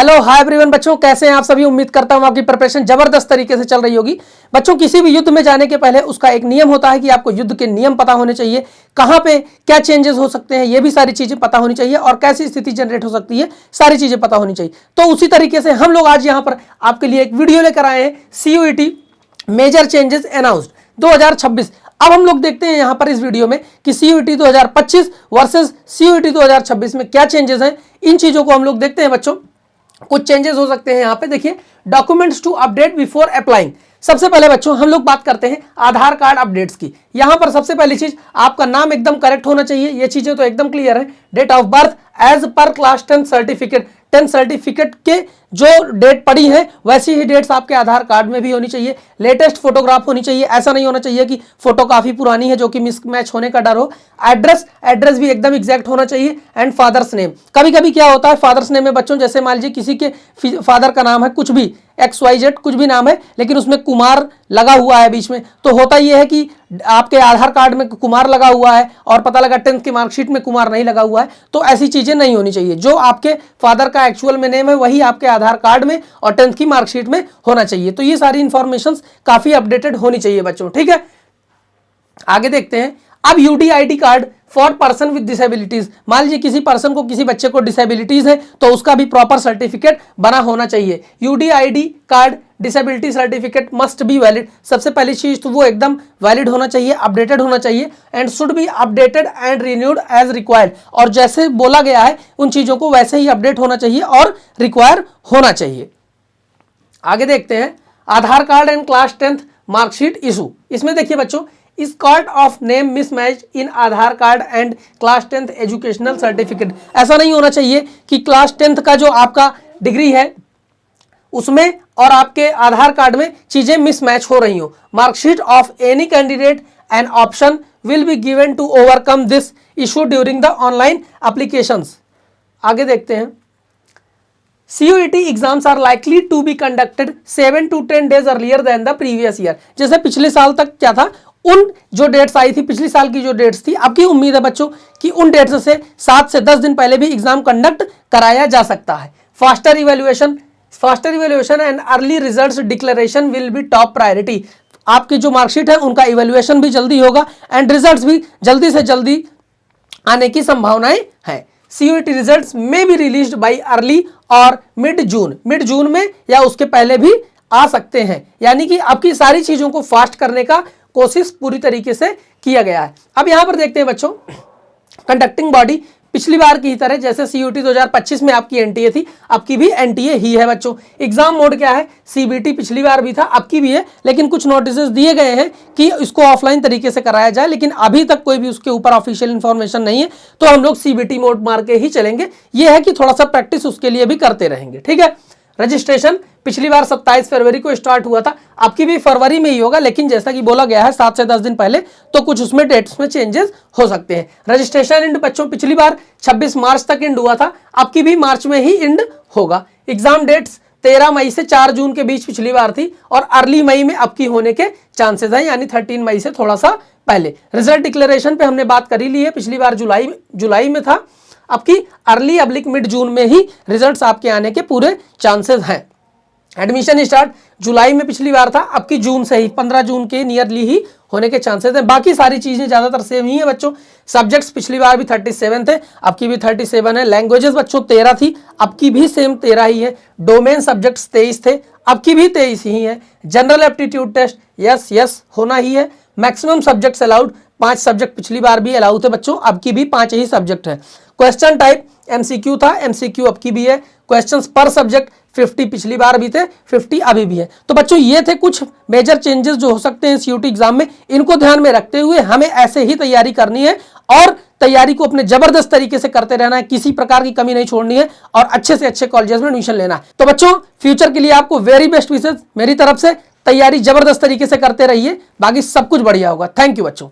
Hello hi everyone बच्चों, कैसे हैं आप सभी। उम्मीद करता हूं आपकी प्रिपरेशन जबरदस्त तरीके से चल रही होगी। बच्चों, किसी भी युद्ध में जाने के पहले उसका एक नियम होता है कि आपको युद्ध के नियम पता होने चाहिए, कहां पे क्या चेंजेस हो सकते हैं ये भी सारी चीजें पता होनी चाहिए, और कैसी स्थिति जनरेट हो सकती है सारी चीजें पता होनी चाहिए। तो उसी तरीके से हम लोग आज यहाँ पर आपके लिए एक वीडियो लेकर आए हैं, CUET मेजर चेंजेस अनाउंस्ड 2026। अब हम लोग देखते हैं यहां पर इस वीडियो में कि CUET 2025 वर्सेस CUET 2026 में क्या चेंजेस हैं। इन चीजों को हम लोग देखते हैं बच्चों। कुछ चेंजेस हो सकते हैं यहाँ पे, देखिए documents to update before applying. सबसे पहले बच्चों हम लोग बात करते हैं आधार कार्ड अपडेट्स की। यहां पर सबसे पहली चीज, आपका नाम एकदम करेक्ट होना चाहिए, ये चीजें तो एकदम क्लियर है। डेट ऑफ बर्थ एज पर क्लास 10 सर्टिफिकेट, 10 सर्टिफिकेट के जो डेट पड़ी है वैसी ही डेट्स आपके आधार कार्ड में भी होनी चाहिए। लेटेस्ट फोटोग्राफ होनी चाहिए, ऐसा नहीं होना चाहिए कि फोटो काफी पुरानी है जो कि मिसमैच होने का डर हो। एड्रेस भी एकदम एग्जैक्ट होना चाहिए। एंड फादर्स नेम, कभी कभी क्या होता है फादर्स नेम में बच्चों, जैसे मान लीजिए किसी के फादर का नाम है कुछ भी XYZ कुछ भी नाम है, लेकिन उसमें कुमार लगा हुआ है बीच में, तो होता यह है कि आपके आधार कार्ड में कुमार लगा हुआ है और पता लगा 10th की मार्कशीट में कुमार नहीं लगा हुआ है, तो ऐसी चीजें नहीं होनी चाहिए। जो आपके फादर का एक्चुअल में नेम है वही आपके आधार कार्ड में और 10th की मार्कशीट में होना चाहिए। तो ये सारी इंफॉर्मेशन काफी अपडेटेड होनी चाहिए बच्चों, ठीक है। आगे देखते हैं। अब UDID card for person with disabilities, मान लीजिए किसी पर्सन को, किसी बच्चे को डिसेबिलिटीज है तो उसका भी प्रॉपर सर्टिफिकेट बना होना चाहिए। UDID card disability certificate must be valid. सबसे पहली चीज तो वो एकदम वैलिड होना चाहिए, अपडेटेड होना चाहिए। And should be updated and renewed as required, और जैसे बोला गया है उन चीजों को वैसे ही अपडेट होना चाहिए और रिक्वायर होना चाहिए। आगे देखते हैं Aadhaar card and class 10th marksheet issue. इसमें देखिए बच्चों, इस card of name mismatch in Aadhaar card and class 10th educational certificate. ऐसा नहीं होना चाहिए कि क्लास 10th का जो आपका डिग्री है उसमें और आपके आधार कार्ड में चीजें मिसमैच हो रही हो। Marksheet of any candidate and option will be given to overcome this issue during the online applications. आगे देखते हैं। CUET exams are likely to be conducted 7 to 10 days earlier than the previous year. जैसे पिछले साल तक क्या था, उन जो डेट्स आई थी पिछले साल की जो डेट्स थी, आपकी उम्मीद है बच्चों कि उन डेट्स से 7 से 10 दिन पहले भी एग्जाम कंडक्ट कराया जा सकता है। Faster evaluation and early results declaration will be top priority. आपकी जो मार्कशीट है उनका इवेल्युएशन भी जल्दी होगा एंड रिजल्ट्स भी जल्दी से जल्दी आने की संभावनाएं हैं। CUET रिजल्ट्स में बी रिलीज्ड बाय अर्ली और मिड जून में या उसके पहले भी आ सकते हैं। यानी कि आपकी सारी चीजों को फास्ट करने का कोशिश पूरी तरीके से किया गया है। अब यहां पर देखते हैं बच्चों, कंडक्टिंग बॉडी पिछली बार की तरह जैसे CUET 2025 में आपकी NTA थी, आपकी भी NTA ही है बच्चों। एग्जाम मोड क्या है, CBT पिछली बार भी था, आपकी भी है, लेकिन कुछ नोटिसेस दिए गए हैं कि इसको ऑफलाइन तरीके से कराया जाए, लेकिन अभी तक कोई भी उसके ऊपर ऑफिशियल इंफॉर्मेशन नहीं है, तो हम लोग CBT मोड मार के ही चलेंगे। यह है कि थोड़ा सा प्रैक्टिस उसके लिए भी करते रहेंगे, ठीक है। रजिस्ट्रेशन पिछली बार 27 फरवरी को स्टार्ट हुआ था, आपकी भी फरवरी में ही होगा, लेकिन जैसा कि बोला गया है 7 से 10 दिन पहले, तो कुछ उसमें डेट्स में चेंजेस हो सकते हैं। रजिस्ट्रेशन एंड बच्चों पिछली बार 26 मार्च तक एंड हुआ था, आपकी भी मार्च में ही एंड होगा। एग्जाम डेट्स 13 मई से 4 जून के बीच पिछली बार थी, और अर्ली मई में आपकी होने के चांसेस है, यानी 13 मई से थोड़ा सा पहले। रिजल्ट डिक्लेरेशन पे हमने बात कर ही ली है, पिछली बार जुलाई में था, आपकी अर्ली अब्लिक मिड जून में ही रिजल्ट्स आपके आने के पूरे चांसेस हैं। एडमिशन स्टार्ट जुलाई में पिछली बार था, आपकी जून से ही 15 जून के नियरली ही होने के चांसेस हैं। बाकी सारी चीजें ज्यादातर सेम ही है बच्चों। सब्जेक्ट्स पिछली बार भी 37 थे, आपकी भी 37 है। लैंग्वेजेस बच्चों 13 थी, आपकी भी सेम 13 ही है। डोमेन सब्जेक्ट्स 23 थे, आपकी भी 23 ही है। जनरल एप्टीट्यूड टेस्ट यस होना ही है। मैक्सिमम सब्जेक्ट्स अलाउड 5 सब्जेक्ट पिछली बार भी अलाउ थे बच्चों, आपकी भी 5 ही सब्जेक्ट है। क्वेश्चन टाइप MCQ था, MCQ आपकी भी है। क्वेश्चंस पर सब्जेक्ट 50 पिछली बार भी थे, 50 अभी भी है। तो बच्चों ये थे कुछ मेजर चेंजेस जो हो सकते हैं CUET एग्जाम में। इनको ध्यान में रखते हुए हमें ऐसे ही तैयारी करनी है और तैयारी को अपने जबरदस्त तरीके से करते रहना है, किसी प्रकार की कमी नहीं छोड़नी है, और अच्छे से अच्छे कॉलेजेस में एडमिशन लेना है। तो बच्चों फ्यूचर के लिए आपको वेरी बेस्ट विशेष मेरी तरफ से। तैयारी जबरदस्त तरीके से करते रहिए, बाकी सब कुछ बढ़िया होगा। थैंक यू बच्चों।